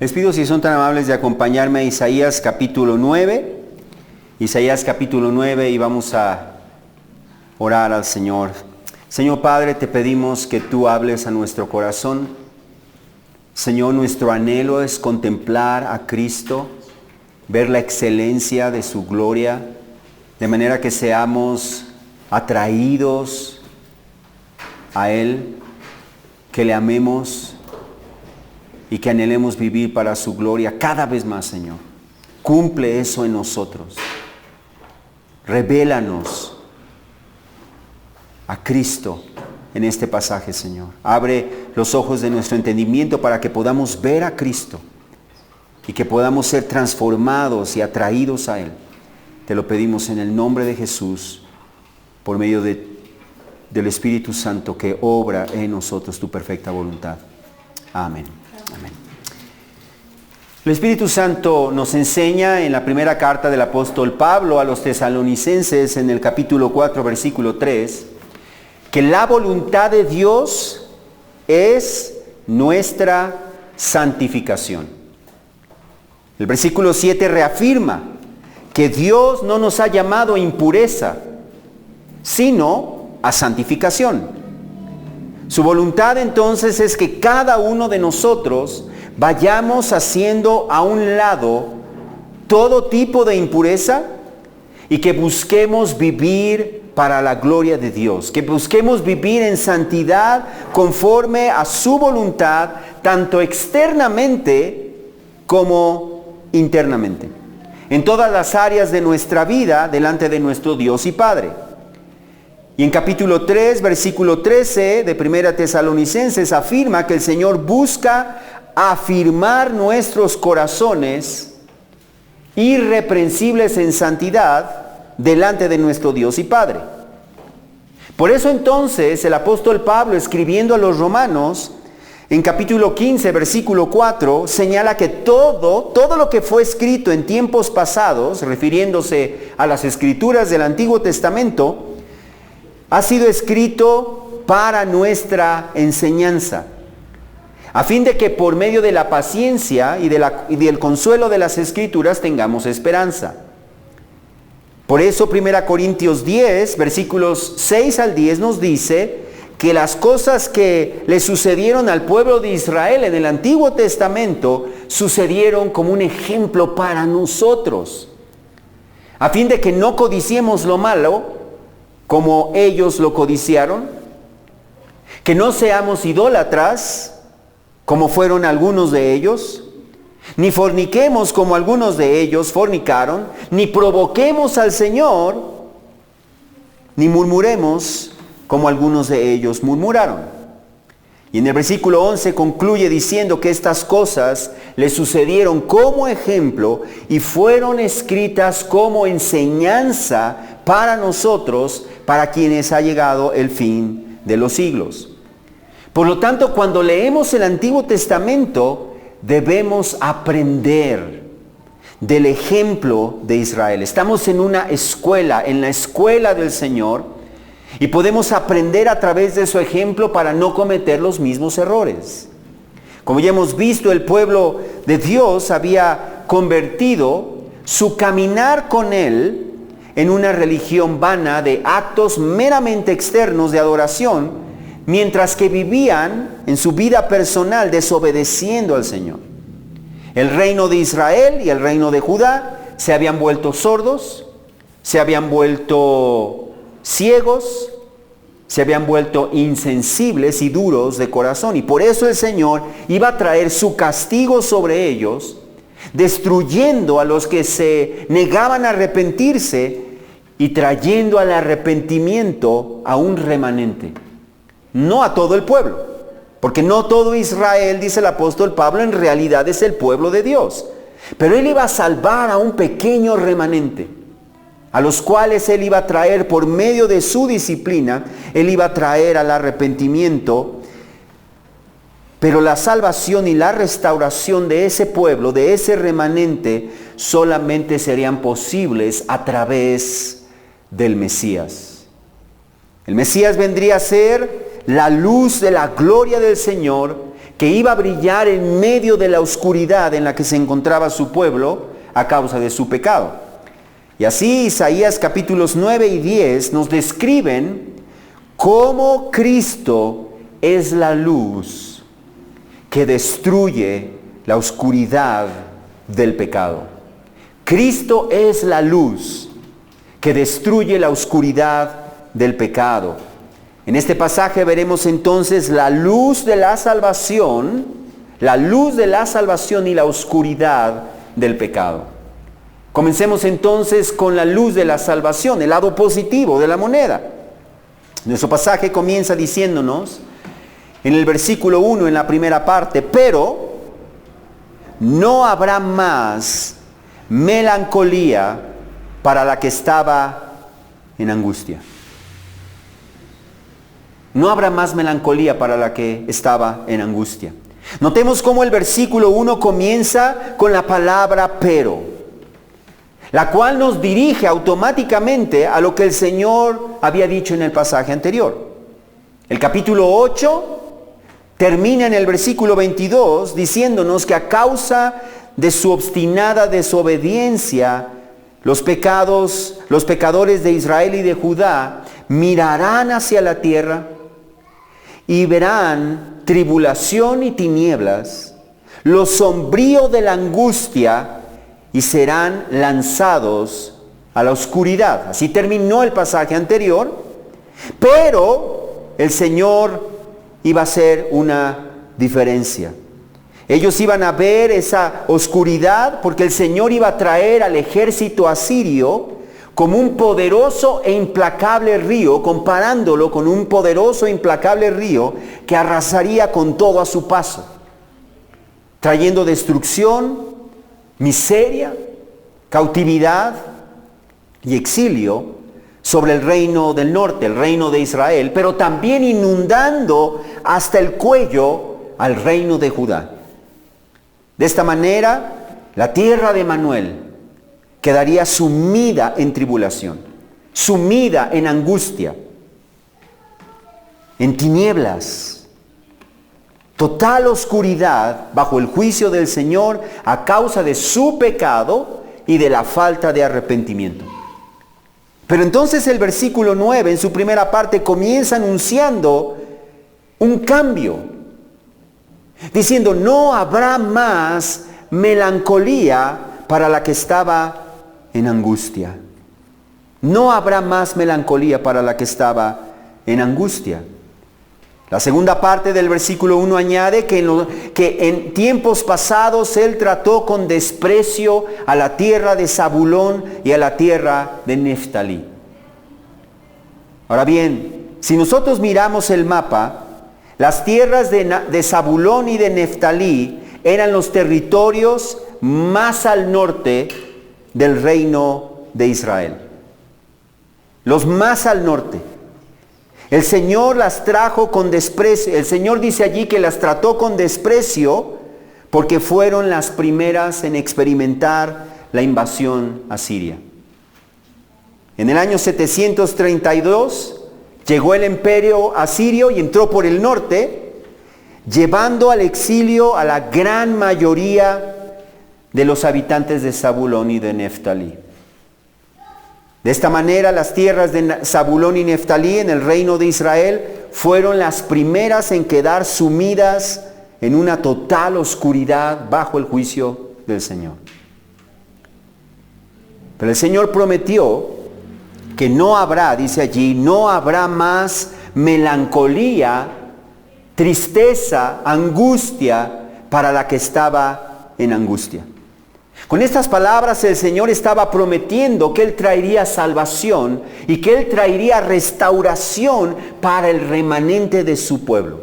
Les pido si son tan amables de acompañarme a Isaías capítulo 9. Isaías capítulo 9 y vamos a orar al Señor. Señor Padre, te pedimos que tú hables a nuestro corazón. Señor, nuestro anhelo es contemplar a Cristo, ver la excelencia de su gloria, de manera que seamos atraídos a Él, que le amemos y que anhelemos vivir para su gloria cada vez más, Señor. Cumple eso en nosotros. Revélanos a Cristo en este pasaje, Señor. Abre los ojos de nuestro entendimiento para que podamos ver a Cristo y que podamos ser transformados y atraídos a Él. Te lo pedimos en el nombre de Jesús, por medio del Espíritu Santo que obra en nosotros tu perfecta voluntad. Amén. Amén. El Espíritu Santo nos enseña en la primera carta del apóstol Pablo a los tesalonicenses en el capítulo 4, versículo 3, que la voluntad de Dios es nuestra santificación. El versículo 7 reafirma que Dios no nos ha llamado a impureza, sino a santificación. Su voluntad entonces es que cada uno de nosotros vayamos haciendo a un lado todo tipo de impureza y que busquemos vivir para la gloria de Dios, que busquemos vivir en santidad conforme a su voluntad, tanto externamente como internamente, en todas las áreas de nuestra vida delante de nuestro Dios y Padre. Y en capítulo 3, versículo 13 de Primera Tesalonicenses afirma que el Señor busca afirmar nuestros corazones irreprensibles en santidad delante de nuestro Dios y Padre. Por eso entonces el apóstol Pablo, escribiendo a los romanos, en capítulo 15, versículo 4, señala que todo lo que fue escrito en tiempos pasados, refiriéndose a las escrituras del Antiguo Testamento, ha sido escrito para nuestra enseñanza, a fin de que por medio de la paciencia y del consuelo de las Escrituras tengamos esperanza. Por eso 1 Corintios 10, versículos 6 al 10 nos dice que las cosas que le sucedieron al pueblo de Israel en el Antiguo Testamento sucedieron como un ejemplo para nosotros, a fin de que no codiciemos lo malo como ellos lo codiciaron, que no seamos idólatras como fueron algunos de ellos, ni forniquemos como algunos de ellos fornicaron, ni provoquemos al Señor, ni murmuremos como algunos de ellos murmuraron. Y en el versículo 11 concluye diciendo que estas cosas le sucedieron como ejemplo y fueron escritas como enseñanza para nosotros, para quienes ha llegado el fin de los siglos. Por lo tanto, cuando leemos el Antiguo Testamento, debemos aprender del ejemplo de Israel. Estamos en una escuela, en la escuela del Señor, y podemos aprender a través de su ejemplo para no cometer los mismos errores. Como ya hemos visto, el pueblo de Dios había convertido su caminar con Él en una religión vana de actos meramente externos de adoración, mientras que vivían en su vida personal desobedeciendo al Señor. El reino de Israel y el reino de Judá se habían vuelto sordos, se habían vuelto ciegos, se habían vuelto insensibles y duros de corazón. Y por eso el Señor iba a traer su castigo sobre ellos, destruyendo a los que se negaban a arrepentirse y trayendo al arrepentimiento a un remanente. No a todo el pueblo, porque no todo Israel, dice el apóstol Pablo, en realidad es el pueblo de Dios. Pero Él iba a salvar a un pequeño remanente, a los cuales Él iba a traer por medio de su disciplina, Él iba a traer al arrepentimiento. Pero la salvación y la restauración de ese pueblo, de ese remanente, solamente serían posibles a través del Mesías. El Mesías vendría a ser la luz de la gloria del Señor que iba a brillar en medio de la oscuridad en la que se encontraba su pueblo a causa de su pecado. Y así Isaías capítulos 9 y 10 nos describen cómo Cristo es la luz que destruye la oscuridad del pecado. Cristo es la luz que destruye la oscuridad del pecado. En este pasaje veremos entonces la luz de la salvación y la oscuridad del pecado. Comencemos entonces con la luz de la salvación, el lado positivo de la moneda. Nuestro pasaje comienza diciéndonos, en el versículo 1, en la primera parte, pero no habrá más melancolía para la que estaba en angustia. No habrá más melancolía para la que estaba en angustia. Notemos cómo el versículo 1 comienza con la palabra pero, la cual nos dirige automáticamente a lo que el Señor había dicho en el pasaje anterior. El capítulo 8 termina en el versículo 22 diciéndonos que a causa de su obstinada desobediencia, los pecadores de Israel y de Judá mirarán hacia la tierra y verán tribulación y tinieblas, lo sombrío de la angustia, y serán lanzados a la oscuridad. Así terminó el pasaje anterior, pero el Señor iba a hacer una diferencia. Ellos iban a ver esa oscuridad porque el Señor iba a traer al ejército asirio como un poderoso e implacable río, comparándolo con un poderoso e implacable río que arrasaría con todo a su paso, trayendo destrucción, miseria, cautividad y exilio sobre el reino del norte, el reino de Israel, pero también inundando hasta el cuello al reino de Judá. De esta manera, la tierra de Emanuel quedaría sumida en tribulación, sumida en angustia, en tinieblas, total oscuridad bajo el juicio del Señor a causa de su pecado y de la falta de arrepentimiento. Pero entonces el versículo 9 en su primera parte comienza anunciando un cambio, diciendo no habrá más melancolía para la que estaba en angustia. No habrá más melancolía para la que estaba en angustia. La segunda parte del versículo 1 añade que en tiempos pasados Él trató con desprecio a la tierra de Zabulón y a la tierra de Neftalí. Ahora bien, si nosotros miramos el mapa, las tierras de Zabulón y de Neftalí eran los territorios más al norte del reino de Israel. Los más al norte. El Señor las trajo con desprecio. El Señor dice allí que las trató con desprecio porque fueron las primeras en experimentar la invasión asiria. En el año 732 llegó el imperio asirio y entró por el norte, llevando al exilio a la gran mayoría de los habitantes de Zabulón y de Neftalí. De esta manera, las tierras de Zabulón y Neftalí en el reino de Israel fueron las primeras en quedar sumidas en una total oscuridad bajo el juicio del Señor. Pero el Señor prometió que no habrá, dice allí, no habrá más melancolía, tristeza, angustia para la que estaba en angustia. Con estas palabras el Señor estaba prometiendo que Él traería salvación y que Él traería restauración para el remanente de su pueblo.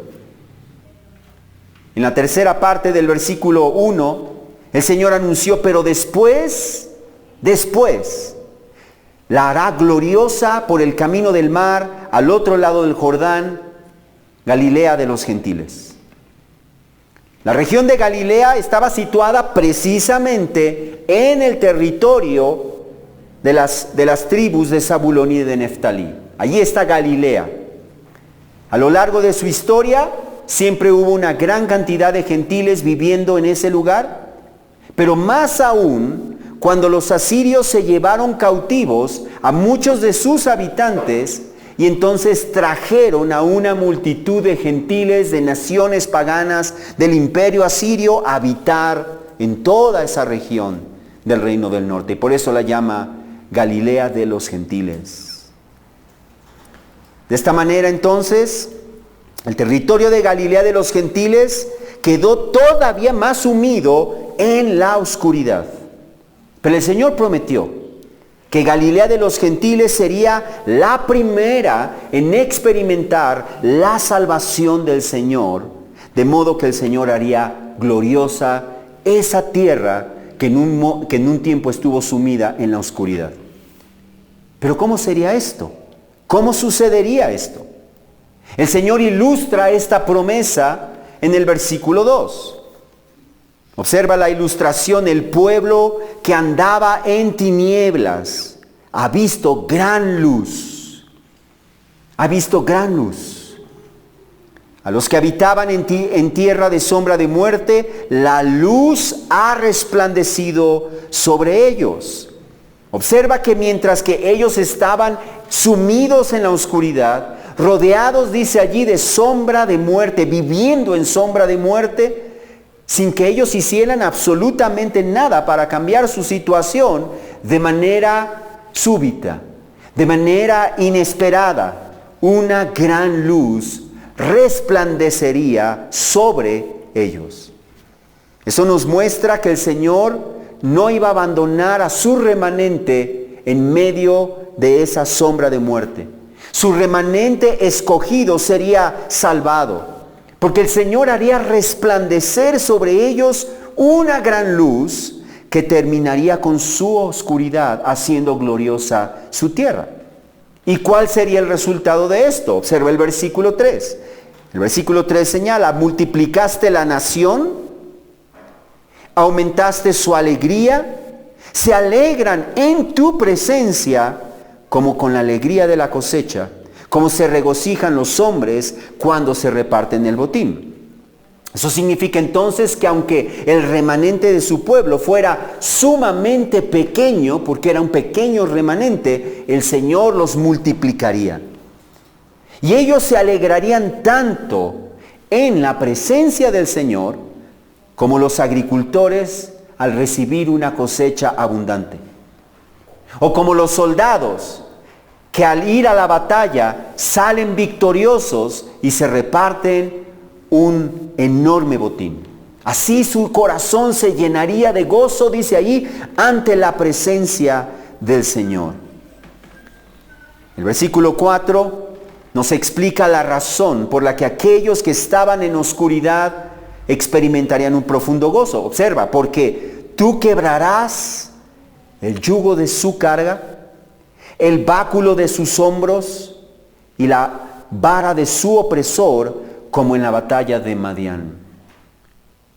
En la tercera parte del versículo 1, el Señor anunció, pero después, la hará gloriosa por el camino del mar, al otro lado del Jordán, Galilea de los gentiles. La región de Galilea estaba situada precisamente en el territorio de las tribus de Zabulón y de Neftalí. Allí está Galilea. A lo largo de su historia siempre hubo una gran cantidad de gentiles viviendo en ese lugar, pero más aún cuando los asirios se llevaron cautivos a muchos de sus habitantes y entonces trajeron a una multitud de gentiles de naciones paganas del imperio asirio a habitar en toda esa región del reino del norte. Y por eso la llama Galilea de los gentiles. De esta manera entonces, el territorio de Galilea de los gentiles quedó todavía más sumido en la oscuridad. Pero el Señor prometió que Galilea de los gentiles sería la primera en experimentar la salvación del Señor, de modo que el Señor haría gloriosa esa tierra que en un tiempo estuvo sumida en la oscuridad. Pero ¿cómo sería esto? ¿Cómo sucedería esto? El Señor ilustra esta promesa en el versículo 2. Observa la ilustración: el pueblo que andaba en tinieblas ha visto gran luz. Ha visto gran luz. A los que habitaban en tierra de sombra de muerte, la luz ha resplandecido sobre ellos. Observa que mientras que ellos estaban sumidos en la oscuridad, rodeados, dice allí, de sombra de muerte, viviendo en sombra de muerte, sin que ellos hicieran absolutamente nada para cambiar su situación, de manera súbita, de manera inesperada, una gran luz resplandecería sobre ellos. Eso nos muestra que el Señor no iba a abandonar a su remanente en medio de esa sombra de muerte. Su remanente escogido sería salvado, porque el Señor haría resplandecer sobre ellos una gran luz que terminaría con su oscuridad, haciendo gloriosa su tierra. ¿Y cuál sería el resultado de esto? Observa el versículo 3. El versículo 3 señala: multiplicaste la nación, aumentaste su alegría, se alegran en tu presencia como con la alegría de la cosecha, como se regocijan los hombres cuando se reparten el botín. Eso significa entonces que aunque el remanente de su pueblo fuera sumamente pequeño, porque era un pequeño remanente, el Señor los multiplicaría. Y ellos se alegrarían tanto en la presencia del Señor como los agricultores al recibir una cosecha abundante. O como los soldados que al ir a la batalla salen victoriosos y se reparten un enorme botín. Así su corazón se llenaría de gozo, dice ahí, ante la presencia del Señor. El versículo 4 nos explica la razón por la que aquellos que estaban en oscuridad experimentarían un profundo gozo. Observa: porque tú quebrarás el yugo de su carga, el báculo de sus hombros y la vara de su opresor, como en la batalla de Madián.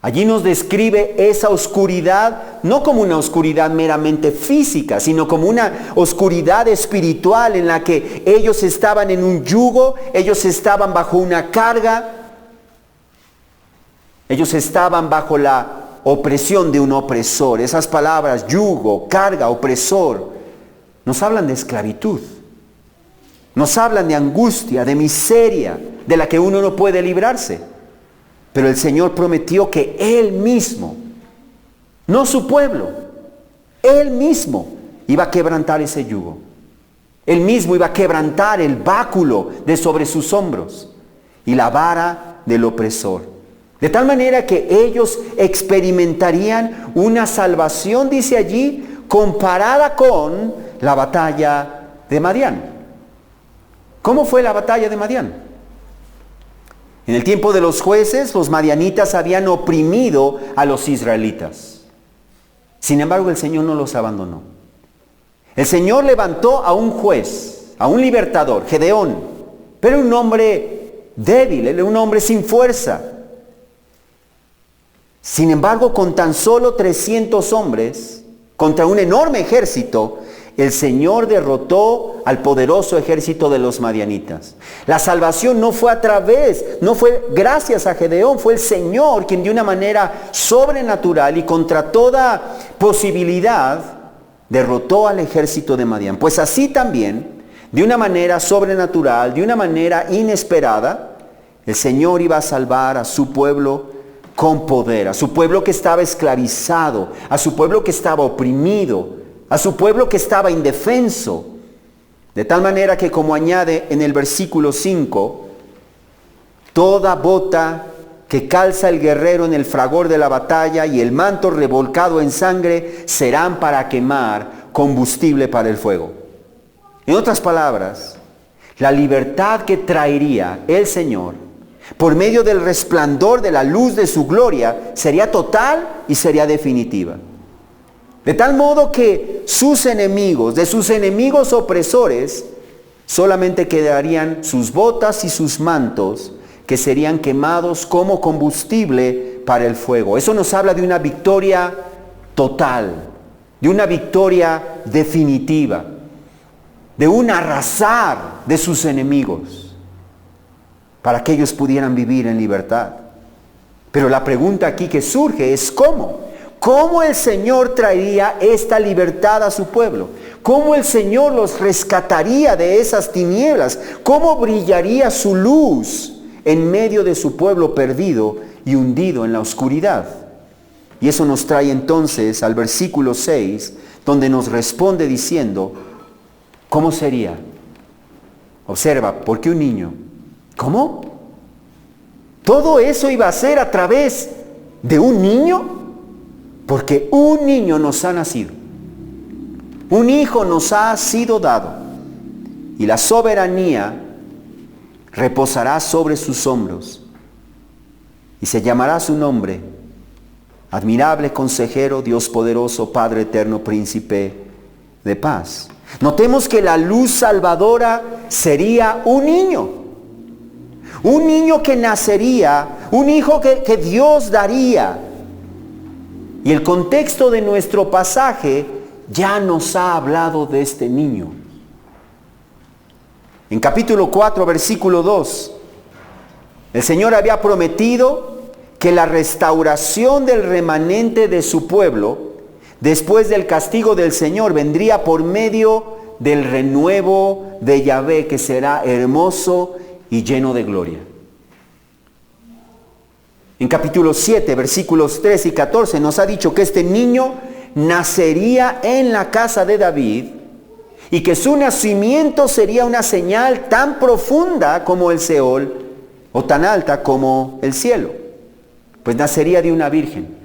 Allí nos describe esa oscuridad, no como una oscuridad meramente física, sino como una oscuridad espiritual en la que ellos estaban en un yugo, ellos estaban bajo una carga, ellos estaban bajo la opresión de un opresor. Esas palabras, yugo, carga, opresor, nos hablan de esclavitud, nos hablan de angustia, de miseria, de la que uno no puede librarse. Pero el Señor prometió que Él mismo, no su pueblo, Él mismo iba a quebrantar ese yugo. Él mismo iba a quebrantar el báculo de sobre sus hombros y la vara del opresor. De tal manera que ellos experimentarían una salvación, dice allí, comparada con la batalla de Madián. ¿Cómo fue la batalla de Madián? En el tiempo de los jueces, los madianitas habían oprimido a los israelitas. Sin embargo, el Señor no los abandonó. El Señor levantó a un juez, a un libertador, Gedeón, pero un hombre débil, un hombre sin fuerza. Sin embargo, con tan solo 300 hombres, contra un enorme ejército, el Señor derrotó al poderoso ejército de los madianitas. La salvación no fue no fue gracias a Gedeón, fue el Señor quien de una manera sobrenatural y contra toda posibilidad derrotó al ejército de Madián. Pues así también, de una manera sobrenatural, de una manera inesperada, el Señor iba a salvar a su pueblo con poder, a su pueblo que estaba esclavizado, a su pueblo que estaba oprimido, a su pueblo que estaba indefenso. De tal manera que, como añade en el versículo 5, toda bota que calza el guerrero en el fragor de la batalla y el manto revolcado en sangre serán para quemar combustible para el fuego. En otras palabras, la libertad que traería el Señor por medio del resplandor de la luz de su gloria sería total y sería definitiva. De tal modo que sus enemigos, de sus enemigos opresores, solamente quedarían sus botas y sus mantos, que serían quemados como combustible para el fuego. Eso nos habla de una victoria total, de una victoria definitiva, de un arrasar de sus enemigos, para que ellos pudieran vivir en libertad. Pero la pregunta aquí que surge es ¿cómo? ¿Cómo el Señor traería esta libertad a su pueblo? ¿Cómo el Señor los rescataría de esas tinieblas? ¿Cómo brillaría su luz en medio de su pueblo perdido y hundido en la oscuridad? Y eso nos trae entonces al versículo 6, donde nos responde diciendo, ¿cómo sería? Observa, ¿por qué un niño? ¿Cómo? ¿Todo eso iba a ser a través de un niño? Porque un niño nos ha nacido, un hijo nos ha sido dado, y la soberanía reposará sobre sus hombros, y se llamará su nombre, admirable consejero, Dios poderoso, Padre eterno, príncipe de paz. Notemos que la luz salvadora sería un niño que nacería, un hijo que Dios daría. Y el contexto de nuestro pasaje ya nos ha hablado de este niño. En capítulo 4, versículo 2, el Señor había prometido que la restauración del remanente de su pueblo, después del castigo del Señor, vendría por medio del renuevo de Yahvé, que será hermoso y lleno de gloria. En capítulo 7, versículos 3 y 14, nos ha dicho que este niño nacería en la casa de David y que su nacimiento sería una señal tan profunda como el Seol o tan alta como el cielo. Pues nacería de una virgen.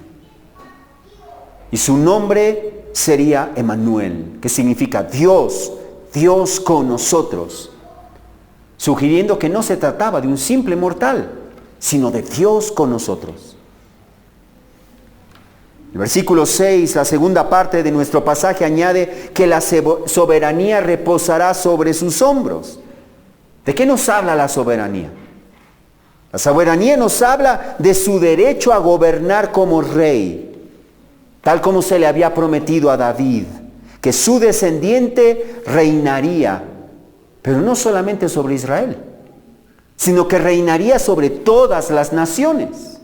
Y su nombre sería Emmanuel, que significa Dios con nosotros, sugiriendo que no se trataba de un simple mortal, sino de Dios con nosotros. El versículo 6, la segunda parte de nuestro pasaje, añade que la soberanía reposará sobre sus hombros. ¿De qué nos habla la soberanía? La soberanía nos habla de su derecho a gobernar como rey, tal como se le había prometido a David, que su descendiente reinaría, pero no solamente sobre Israel, sino que reinaría sobre todas las naciones.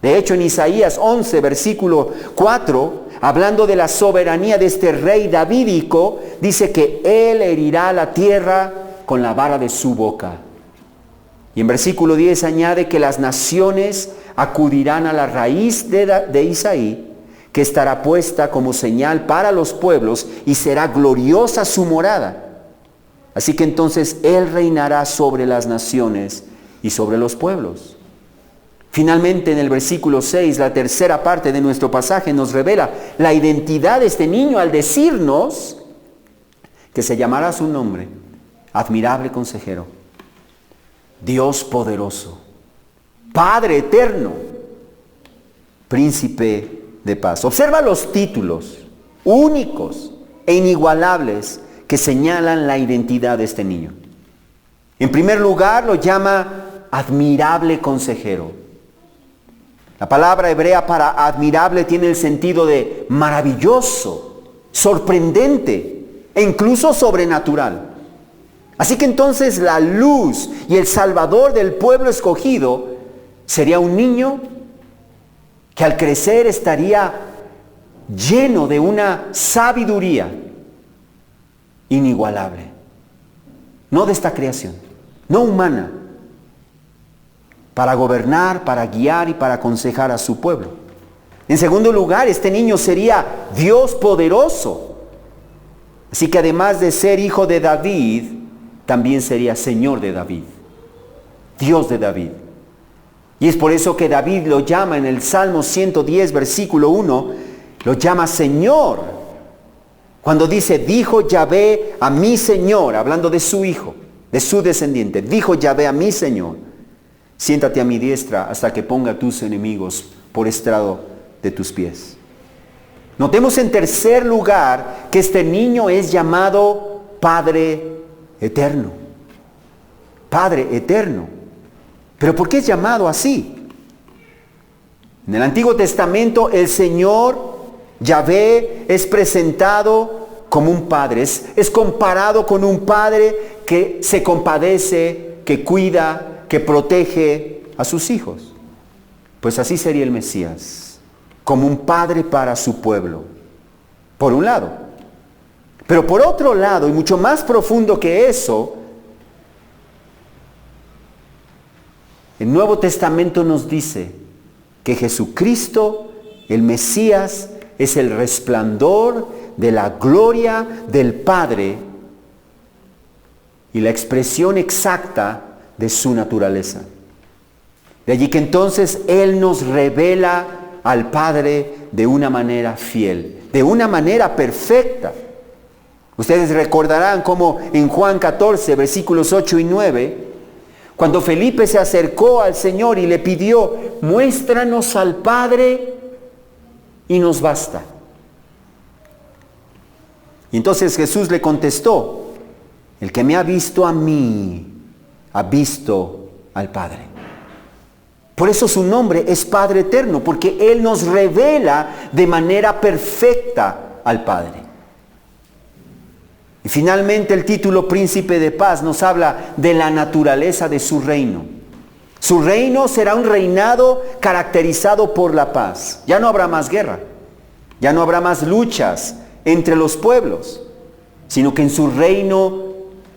De hecho, en Isaías 11, versículo 4, hablando de la soberanía de este rey davídico, dice que él herirá la tierra con la vara de su boca. Y en versículo 10 añade que las naciones acudirán a la raíz de Isaí, que estará puesta como señal para los pueblos y será gloriosa su morada. Así que entonces Él reinará sobre las naciones y sobre los pueblos. Finalmente, en el versículo 6, la tercera parte de nuestro pasaje nos revela la identidad de este niño al decirnos que se llamará su nombre, admirable consejero, Dios poderoso, Padre eterno, príncipe de paz. Observa los títulos únicos e inigualables que señalan la identidad de este niño. En primer lugar, lo llama admirable consejero. La palabra hebrea para admirable tiene el sentido de maravilloso, sorprendente. e incluso sobrenatural. Así que entonces la luz y el salvador del pueblo escogido sería un niño que al crecer estaría lleno de una sabiduría inigualable, no de esta creación, no humana, para gobernar, para guiar y para aconsejar a su pueblo. En segundo lugar, este niño sería Dios poderoso. Así que además de ser hijo de David, también sería Señor de David, Dios de David. Y es por eso que David lo llama en el Salmo 110, versículo 1, lo llama Señor. Cuando dice, dijo Yahvé a mi Señor, hablando de su hijo, de su descendiente, dijo Yahvé a mi Señor, siéntate a mi diestra hasta que ponga a tus enemigos por estrado de tus pies. Notemos en tercer lugar que este niño es llamado Padre Eterno. Padre Eterno. ¿Pero por qué es llamado así? En el Antiguo Testamento el Señor Yahvé es presentado como un padre, es comparado con un padre que se compadece, que cuida, que protege a sus hijos. Pues así sería el Mesías, como un padre para su pueblo, por un lado. Pero por otro lado, y mucho más profundo que eso, el Nuevo Testamento nos dice que Jesucristo, el Mesías, es el resplandor de la gloria del Padre y la expresión exacta de su naturaleza. De allí que entonces Él nos revela al Padre de una manera fiel, de una manera perfecta. Ustedes recordarán cómo en Juan 14, versículos 8 y 9, cuando Felipe se acercó al Señor y le pidió, muéstranos al Padre y nos basta. Y entonces Jesús le contestó, el que me ha visto a mí, ha visto al Padre. Por eso su nombre es Padre Eterno, porque Él nos revela de manera perfecta al Padre. Y finalmente el título Príncipe de Paz nos habla de la naturaleza de su reino. Su reino será un reinado caracterizado por la paz. Ya no habrá más guerra, ya no habrá más luchas entre los pueblos, sino que en su reino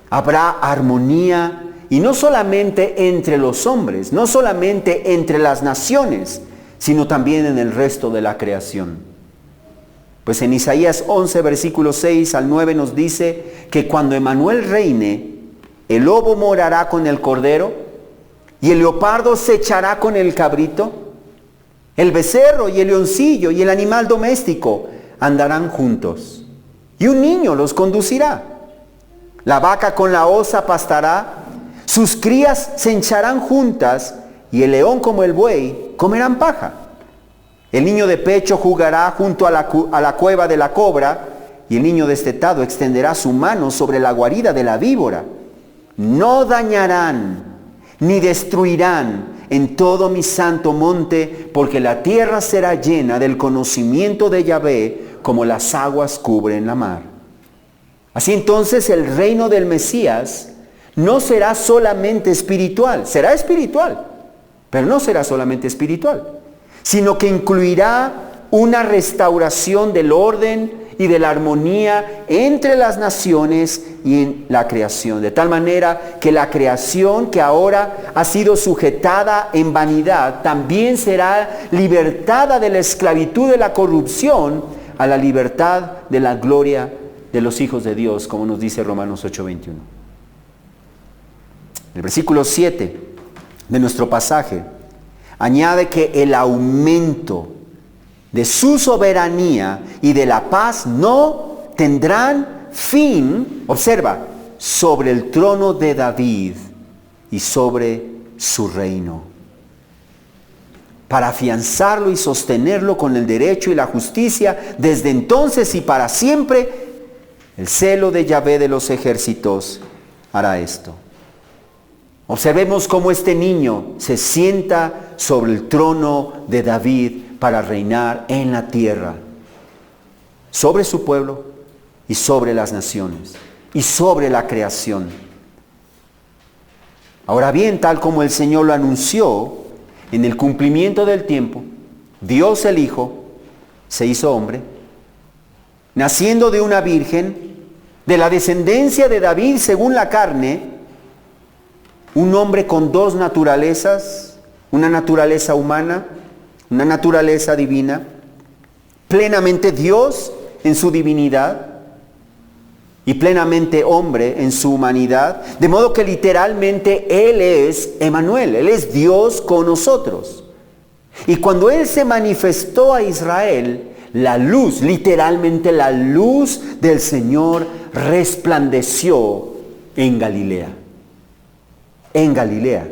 habrá armonía, y no solamente entre los hombres, no solamente entre las naciones, sino también en el resto de la creación. Pues en Isaías 11, versículos 6 al 9 nos dice que cuando Emmanuel reine, el lobo morará con el cordero, y el leopardo se echará con el cabrito, el becerro y el leoncillo y el animal doméstico andarán juntos, y un niño los conducirá. La vaca con la osa pastará, sus crías se hincharán juntas, y el león como el buey comerán paja. El niño de pecho jugará junto a la cueva de la cobra, y el niño destetado extenderá su mano sobre la guarida de la víbora. No dañarán ni destruirán en todo mi santo monte, porque la tierra será llena del conocimiento de Yahvé, como las aguas cubren la mar. Así entonces el reino del Mesías no será solamente espiritual, será espiritual, pero no será solamente espiritual, sino que incluirá una restauración del orden y de la armonía entre las naciones y en la creación, de tal manera que la creación que ahora ha sido sujetada en vanidad también será libertada de la esclavitud de la corrupción a la libertad de la gloria de los hijos de Dios, como nos dice Romanos 8:21. El versículo 7 de nuestro pasaje añade que el aumento de su soberanía y de la paz no tendrán fin, observa, sobre el trono de David y sobre su reino, para afianzarlo y sostenerlo con el derecho y la justicia desde entonces y para siempre. El celo de Yahvé de los ejércitos hará esto. Observemos cómo este niño se sienta sobre el trono de David para reinar en la tierra, sobre su pueblo y sobre las naciones y sobre la creación. Ahora bien, tal como el Señor lo anunció, en el cumplimiento del tiempo, Dios el Hijo se hizo hombre, naciendo de una virgen, de la descendencia de David según la carne, un hombre con dos naturalezas, una naturaleza humana, una naturaleza divina, plenamente Dios en su divinidad y plenamente hombre en su humanidad, de modo que literalmente Él es Emmanuel, Él es Dios con nosotros. Y cuando Él se manifestó a Israel, la luz, literalmente la luz del Señor resplandeció en Galilea. En Galilea.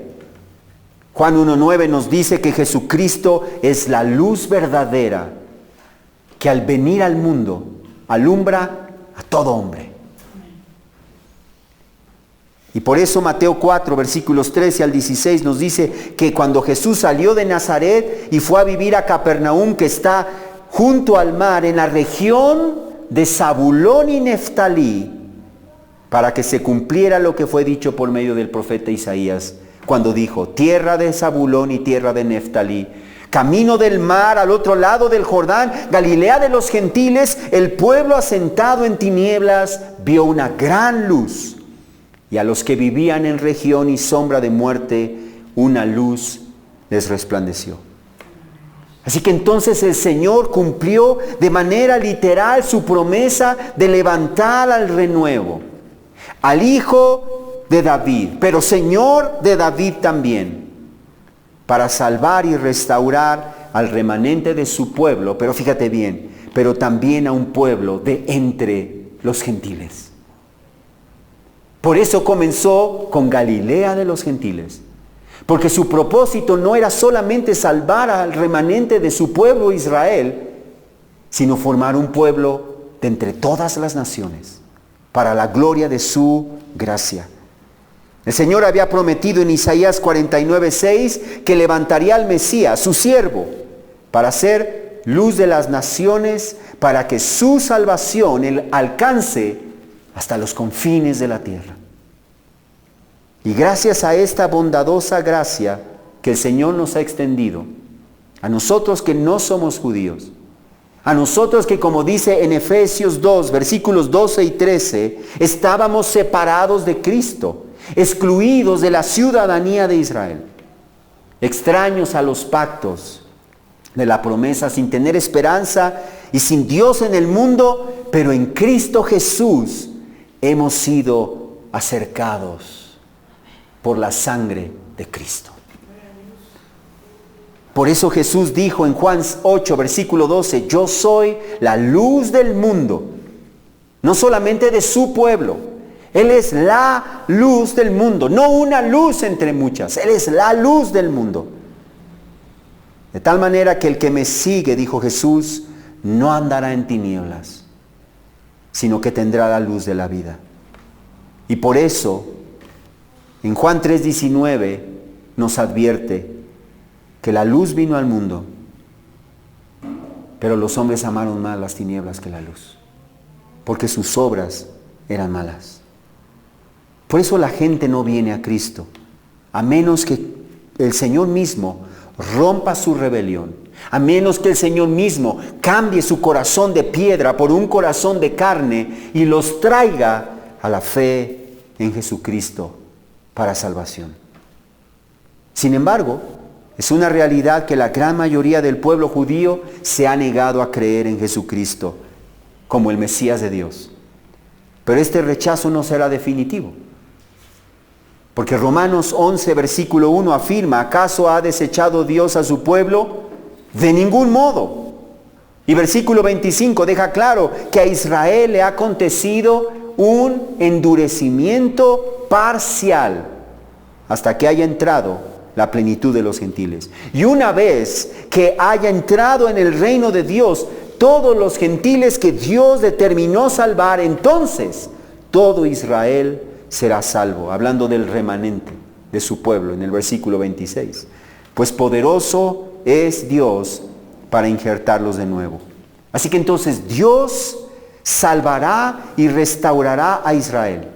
Juan 1:9 nos dice que Jesucristo es la luz verdadera que al venir al mundo alumbra a todo hombre. Y por eso Mateo 4, versículos 13 al 16 nos dice que cuando Jesús salió de Nazaret y fue a vivir a Capernaum, que está junto al mar, en la región de Zabulón y Neftalí, para que se cumpliera lo que fue dicho por medio del profeta Isaías, cuando dijo: tierra de Zabulón y tierra de Neftalí, camino del mar al otro lado del Jordán, Galilea de los gentiles, el pueblo asentado en tinieblas vio una gran luz, y a los que vivían en región y sombra de muerte, una luz les resplandeció. Así que entonces el Señor cumplió de manera literal su promesa de levantar al renuevo, al hijo de David, pero Señor de David también, para salvar y restaurar al remanente de su pueblo, pero fíjate bien, pero también a un pueblo de entre los gentiles. Por eso comenzó con Galilea de los gentiles, porque su propósito no era solamente salvar al remanente de su pueblo Israel, sino formar un pueblo de entre todas las naciones, para la gloria de su gracia. El Señor había prometido en Isaías 49:6 que levantaría al Mesías, su siervo, para ser luz de las naciones, para que su salvación alcance hasta los confines de la tierra. Y gracias a esta bondadosa gracia que el Señor nos ha extendido, a nosotros que no somos judíos, a nosotros que, como dice en Efesios 2, versículos 12 y 13, estábamos separados de Cristo, excluidos de la ciudadanía de Israel, extraños a los pactos de la promesa, sin tener esperanza y sin Dios en el mundo, pero en Cristo Jesús hemos sido acercados por la sangre de Cristo. Por eso Jesús dijo en Juan 8, versículo 12, yo soy la luz del mundo, no solamente de su pueblo. Él es la luz del mundo, no una luz entre muchas, Él es la luz del mundo. De tal manera que el que me sigue, dijo Jesús, no andará en tinieblas, sino que tendrá la luz de la vida. Y por eso, en Juan 3:19 nos advierte que la luz vino al mundo, pero los hombres amaron más las tinieblas que la luz, porque sus obras eran malas. Por eso la gente no viene a Cristo, a menos que el Señor mismo rompa su rebelión, a menos que el Señor mismo cambie su corazón de piedra por un corazón de carne y los traiga a la fe en Jesucristo para salvación. Sin embargo, es una realidad que la gran mayoría del pueblo judío se ha negado a creer en Jesucristo como el Mesías de Dios. Pero este rechazo no será definitivo, porque Romanos 11, versículo 1 afirma: ¿acaso ha desechado Dios a su pueblo? De ningún modo. Y versículo 25 deja claro que a Israel le ha acontecido un endurecimiento parcial hasta que haya entrado la plenitud de los gentiles. Y una vez que haya entrado en el reino de Dios todos los gentiles que Dios determinó salvar, entonces todo Israel será salvo, hablando del remanente de su pueblo en el versículo 26. Pues poderoso es Dios para injertarlos de nuevo. Así que entonces Dios salvará y restaurará a Israel.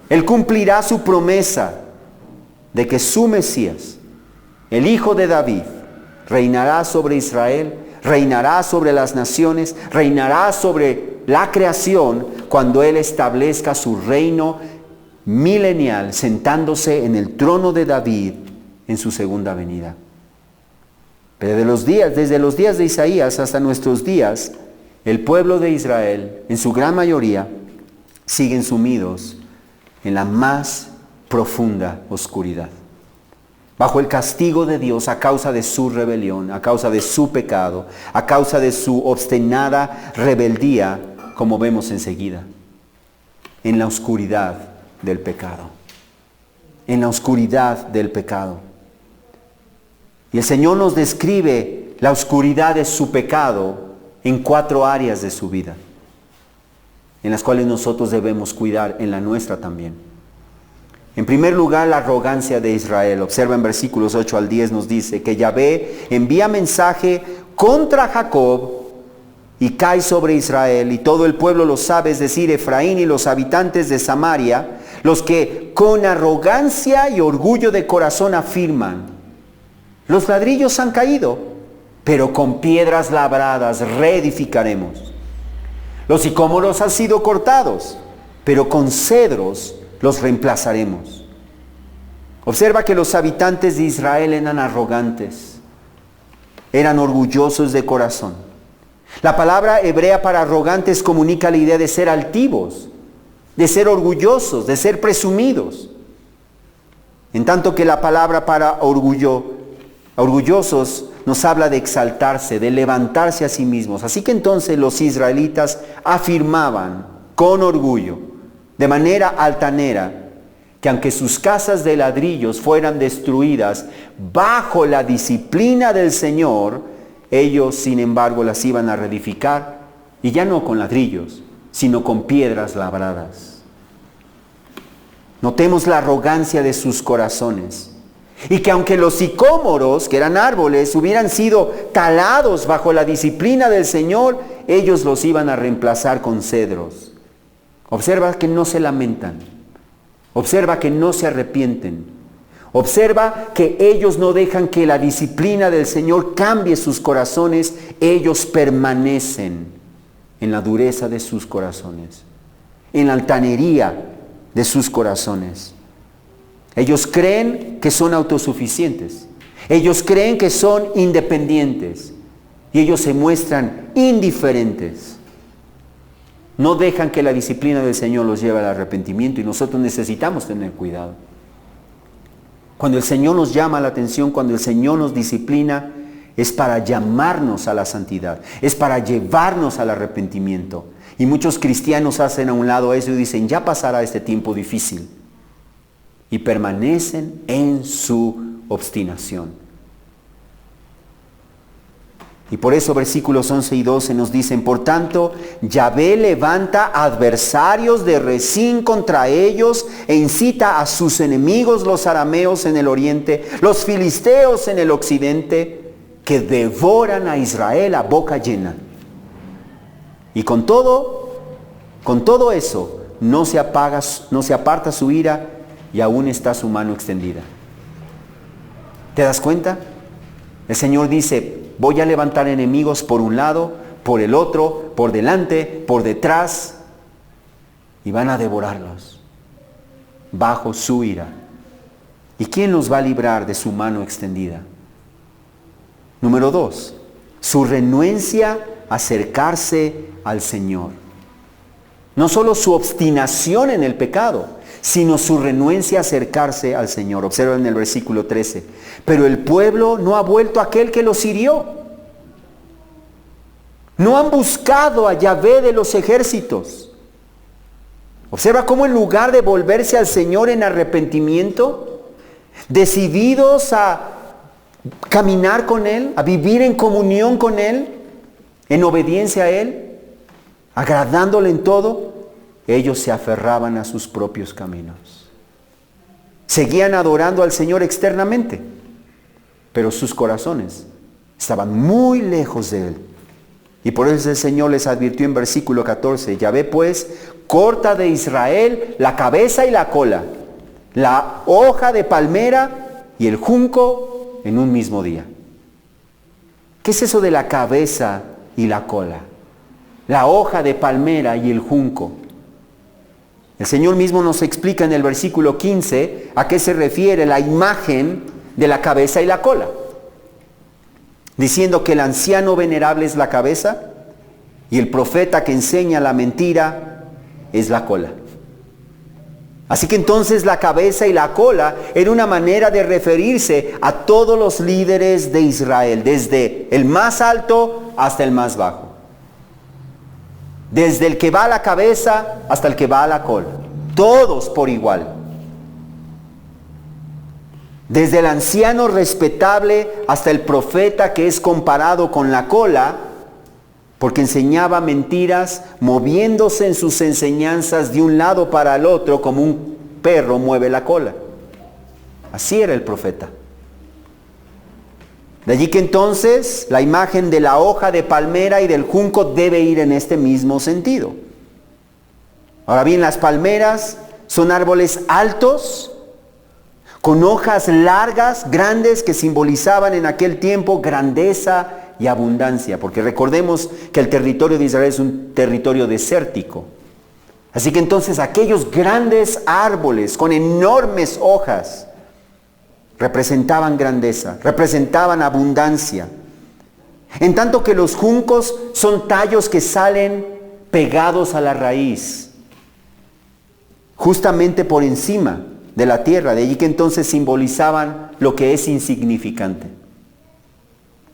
Él cumplirá su promesa de que su Mesías, el Hijo de David, reinará sobre Israel, reinará sobre las naciones, reinará sobre la creación cuando Él establezca su reino milenial, sentándose en el trono de David en su segunda venida. Pero desde los días de Isaías hasta nuestros días, el pueblo de Israel, en su gran mayoría, siguen sumidos en la más profunda oscuridad, bajo el castigo de Dios a causa de su rebelión, a causa de su pecado, a causa de su obstinada rebeldía, como vemos enseguida, en la oscuridad del pecado, en la oscuridad del pecado. Y el Señor nos describe la oscuridad de su pecado en 4 áreas de su vida, en las cuales nosotros debemos cuidar, en la nuestra también. En primer lugar, la arrogancia de Israel. Observa en versículos 8 al 10 nos dice que Yahvé envía mensaje contra Jacob y cae sobre Israel, y todo el pueblo lo sabe, es decir, Efraín y los habitantes de Samaria, los que con arrogancia y orgullo de corazón afirman: los ladrillos han caído, pero con piedras labradas reedificaremos. Los sicómoros han sido cortados, pero con cedros los reemplazaremos. Observa que los habitantes de Israel eran arrogantes, eran orgullosos de corazón. La palabra hebrea para arrogantes comunica la idea de ser altivos, de ser orgullosos, de ser presumidos. En tanto que la palabra para orgullosos nos habla de exaltarse, de levantarse a sí mismos. Así que entonces los israelitas afirmaban con orgullo, de manera altanera, que aunque sus casas de ladrillos fueran destruidas bajo la disciplina del Señor, ellos sin embargo las iban a reedificar, y ya no con ladrillos, sino con piedras labradas. Notemos la arrogancia de sus corazones. Y que aunque los sicómoros, que eran árboles, hubieran sido talados bajo la disciplina del Señor, ellos los iban a reemplazar con cedros. Observa que no se lamentan. Observa que no se arrepienten. Observa que ellos no dejan que la disciplina del Señor cambie sus corazones. Ellos permanecen en la dureza de sus corazones, en la altanería de sus corazones. Ellos creen que son autosuficientes. Ellos creen que son independientes. Y ellos se muestran indiferentes. No dejan que la disciplina del Señor los lleve al arrepentimiento, y nosotros necesitamos tener cuidado. Cuando el Señor nos llama la atención, cuando el Señor nos disciplina, es para llamarnos a la santidad, es para llevarnos al arrepentimiento. Y muchos cristianos hacen a un lado eso y dicen: ya pasará este tiempo difícil. Y permanecen en su obstinación. Y por eso versículos 11 y 12 nos dicen: por tanto, Yahvé levanta adversarios de Rezín contra ellos e incita a sus enemigos, los arameos en el oriente, los filisteos en el occidente, que devoran a Israel a boca llena. Y con todo eso, no se aparta su ira, y aún está su mano extendida. ¿Te das cuenta? El Señor dice: voy a levantar enemigos por un lado, por el otro, por delante, por detrás, y van a devorarlos bajo su ira. ¿Y quién los va a librar de su mano extendida? Número 2, su renuencia a acercarse al Señor. No solo su obstinación en el pecado, sino su renuencia a acercarse al Señor. Observa en el versículo 13: pero el pueblo no ha vuelto a aquel que los hirió. No han buscado a Yahvé de los ejércitos. Observa cómo en lugar de volverse al Señor en arrepentimiento, decididos a caminar con Él, a vivir en comunión con Él, en obediencia a Él, agradándole en todo, ellos se aferraban a sus propios caminos. Seguían adorando al Señor externamente, pero sus corazones estaban muy lejos de Él. Y por eso el Señor les advirtió en versículo 14, Yahvé pues corta de Israel la cabeza y la cola, la hoja de palmera y el junco en un mismo día. ¿Qué es eso de la cabeza y la cola? La hoja de palmera y el junco. El Señor mismo nos explica en el versículo 15 a qué se refiere la imagen de la cabeza y la cola. Diciendo que el anciano venerable es la cabeza y el profeta que enseña la mentira es la cola. Así que entonces la cabeza y la cola era una manera de referirse a todos los líderes de Israel, desde el más alto hasta el más bajo. Desde el que va a la cabeza hasta el que va a la cola. Todos por igual. Desde el anciano respetable hasta el profeta que es comparado con la cola, porque enseñaba mentiras, moviéndose en sus enseñanzas de un lado para el otro como un perro mueve la cola. Así era el profeta. De allí que entonces la imagen de la hoja de palmera y del junco debe ir en este mismo sentido. Ahora bien, las palmeras son árboles altos, con hojas largas, grandes, que simbolizaban en aquel tiempo grandeza y abundancia, porque recordemos que el territorio de Israel es un territorio desértico. Así que entonces aquellos grandes árboles con enormes hojas representaban grandeza, representaban abundancia. En tanto que los juncos son tallos que salen pegados a la raíz, justamente por encima de la tierra, de allí que entonces simbolizaban lo que es insignificante.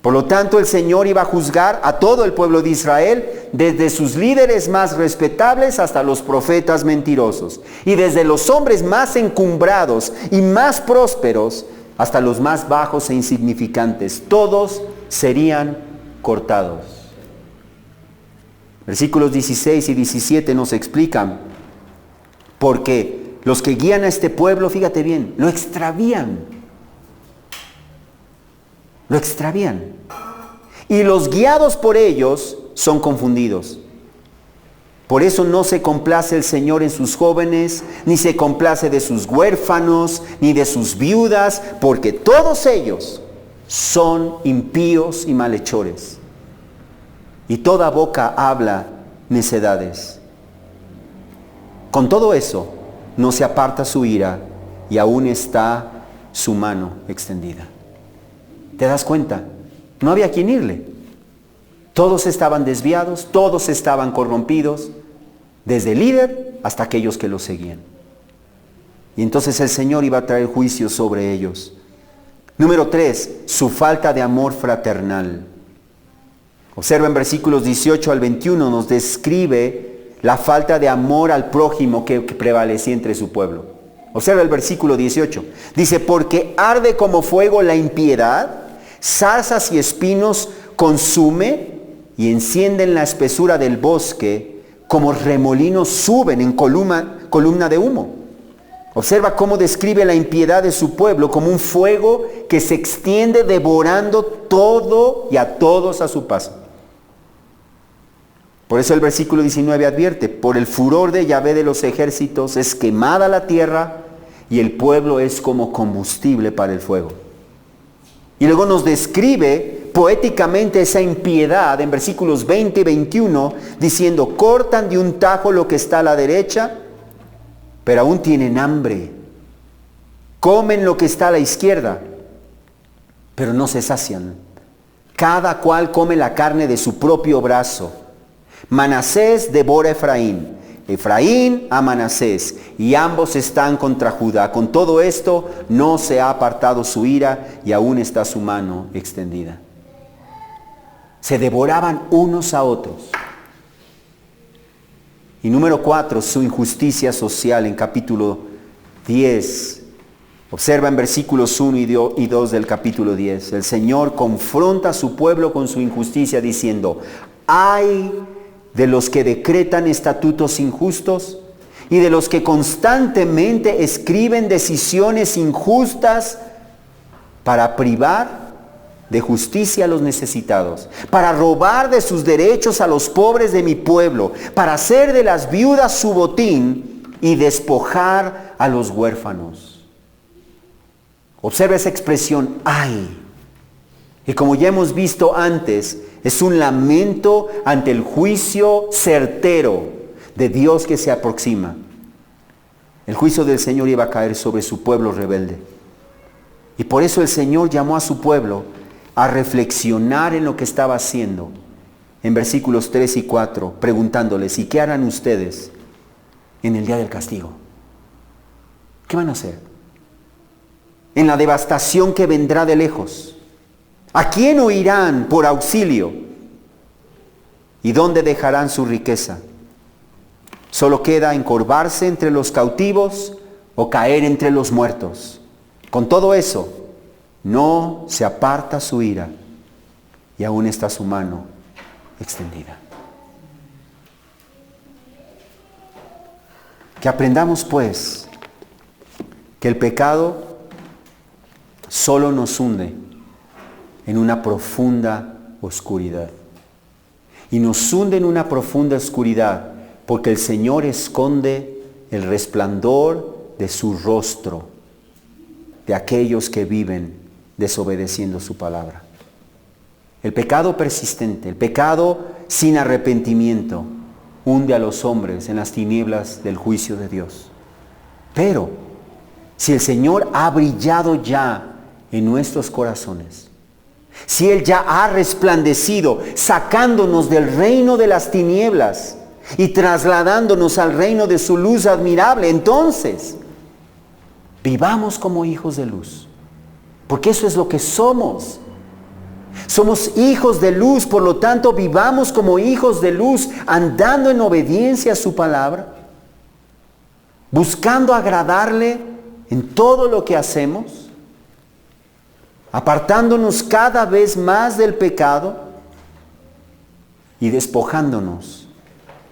Por lo tanto, el Señor iba a juzgar a todo el pueblo de Israel, desde sus líderes más respetables hasta los profetas mentirosos, y desde los hombres más encumbrados y más prósperos hasta los más bajos e insignificantes. Todos serían cortados. Versículos 16 y 17 nos explican, porque los que guían a este pueblo, fíjate bien, lo extravían. Lo extravían. Y los guiados por ellos son confundidos. Por eso no se complace el Señor en sus jóvenes, ni se complace de sus huérfanos, ni de sus viudas, porque todos ellos son impíos y malhechores. Y toda boca habla necedades. Con todo eso, no se aparta su ira y aún está su mano extendida. ¿Te das cuenta? No había quien irle. Todos estaban desviados, todos estaban corrompidos, desde el líder hasta aquellos que lo seguían. Y entonces el Señor iba a traer juicio sobre ellos. Número 3, su falta de amor fraternal. Observa en versículos 18 al 21, nos describe la falta de amor al prójimo que prevalecía entre su pueblo. Observa el versículo 18. Dice, porque arde como fuego la impiedad, zarzas y espinos consume y encienden la espesura del bosque, como remolinos suben en columna de humo. Observa cómo describe la impiedad de su pueblo como un fuego que se extiende devorando todo y a todos a su paso. Por eso el versículo 19 advierte, por el furor de Yahvé de los ejércitos es quemada la tierra y el pueblo es como combustible para el fuego. Y luego nos describe poéticamente esa impiedad en versículos 20 y 21, diciendo, cortan de un tajo lo que está a la derecha, pero aún tienen hambre. Comen lo que está a la izquierda, pero no se sacian. Cada cual come la carne de su propio brazo. Manasés devora a Efraín, Efraín a Manasés, y ambos están contra Judá. Con todo esto no se ha apartado su ira y aún está su mano extendida. Se devoraban unos a otros. Y número 4, su injusticia social en capítulo 10. Observa en versículos 1 y 2 del capítulo 10. El Señor confronta a su pueblo con su injusticia diciendo, ¡ay de los que decretan estatutos injustos y de los que constantemente escriben decisiones injustas para privar de justicia a los necesitados, para robar de sus derechos a los pobres de mi pueblo, para hacer de las viudas su botín y despojar a los huérfanos. Observa esa expresión, ay. Y como ya hemos visto antes, es un lamento ante el juicio certero de Dios que se aproxima. El juicio del Señor iba a caer sobre su pueblo rebelde. Y por eso el Señor llamó a su pueblo a reflexionar en lo que estaba haciendo. En versículos 3 y 4, preguntándoles, ¿y qué harán ustedes en el día del castigo? ¿Qué van a hacer? En la devastación que vendrá de lejos. ¿A quién huirán por auxilio? ¿Y dónde dejarán su riqueza? Solo queda encorvarse entre los cautivos o caer entre los muertos. Con todo eso, no se aparta su ira y aún está su mano extendida. Que aprendamos pues que el pecado solo nos hunde en una profunda oscuridad. Y nos hunde en una profunda oscuridad porque el Señor esconde el resplandor de su rostro de aquellos que viven desobedeciendo su palabra. El pecado persistente, el pecado sin arrepentimiento, hunde a los hombres en las tinieblas del juicio de Dios. Pero si el Señor ha brillado ya en nuestros corazones, si Él ya ha resplandecido, sacándonos del reino de las tinieblas y trasladándonos al reino de su luz admirable, entonces vivamos como hijos de luz, porque eso es lo que somos. Somos hijos de luz, por lo tanto vivamos como hijos de luz, andando en obediencia a su palabra, buscando agradarle en todo lo que hacemos, apartándonos cada vez más del pecado y despojándonos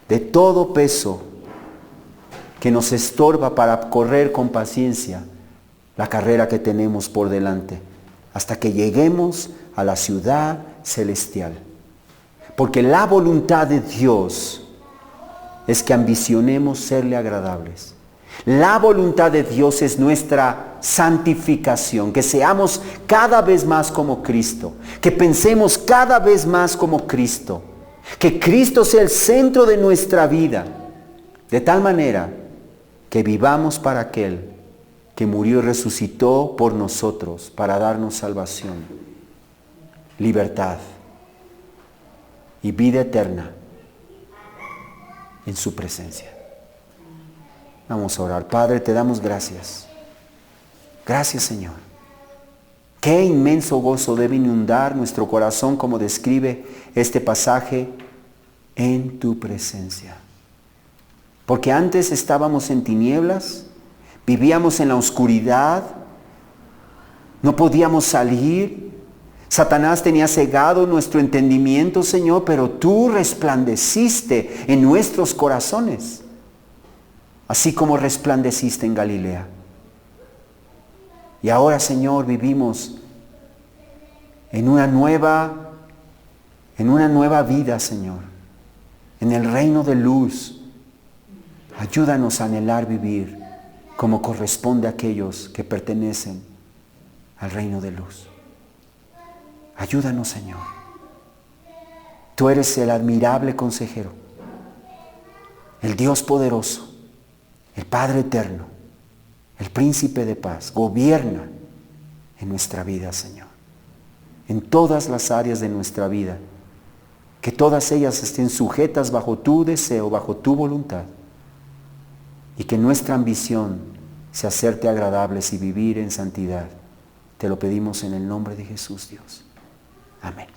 de todo peso que nos estorba para correr con paciencia la carrera que tenemos por delante, hasta que lleguemos a la ciudad celestial. Porque la voluntad de Dios es que ambicionemos serle agradables. La voluntad de Dios es nuestra santificación, que seamos cada vez más como Cristo, que pensemos cada vez más como Cristo, que Cristo sea el centro de nuestra vida, de tal manera que vivamos para aquel que murió y resucitó por nosotros para darnos salvación, libertad y vida eterna en su presencia. Vamos a orar. Padre, te damos gracias. Gracias, Señor. Qué inmenso gozo debe inundar nuestro corazón, como describe este pasaje, en tu presencia. Porque antes estábamos en tinieblas, vivíamos en la oscuridad, no podíamos salir. Satanás tenía cegado nuestro entendimiento, Señor, pero tú resplandeciste en nuestros corazones, así como resplandeciste en Galilea. Y ahora, Señor, vivimos en una nueva vida, Señor, en el reino de luz. Ayúdanos a anhelar vivir como corresponde a aquellos que pertenecen al reino de luz. Ayúdanos, Señor. Tú eres el admirable consejero, el Dios poderoso, el Padre eterno, el príncipe de paz. Gobierna en nuestra vida, Señor, en todas las áreas de nuestra vida, que todas ellas estén sujetas bajo tu deseo, bajo tu voluntad, y que nuestra ambición sea hacerte agradables y vivir en santidad. Te lo pedimos en el nombre de Jesús, Dios. Amén.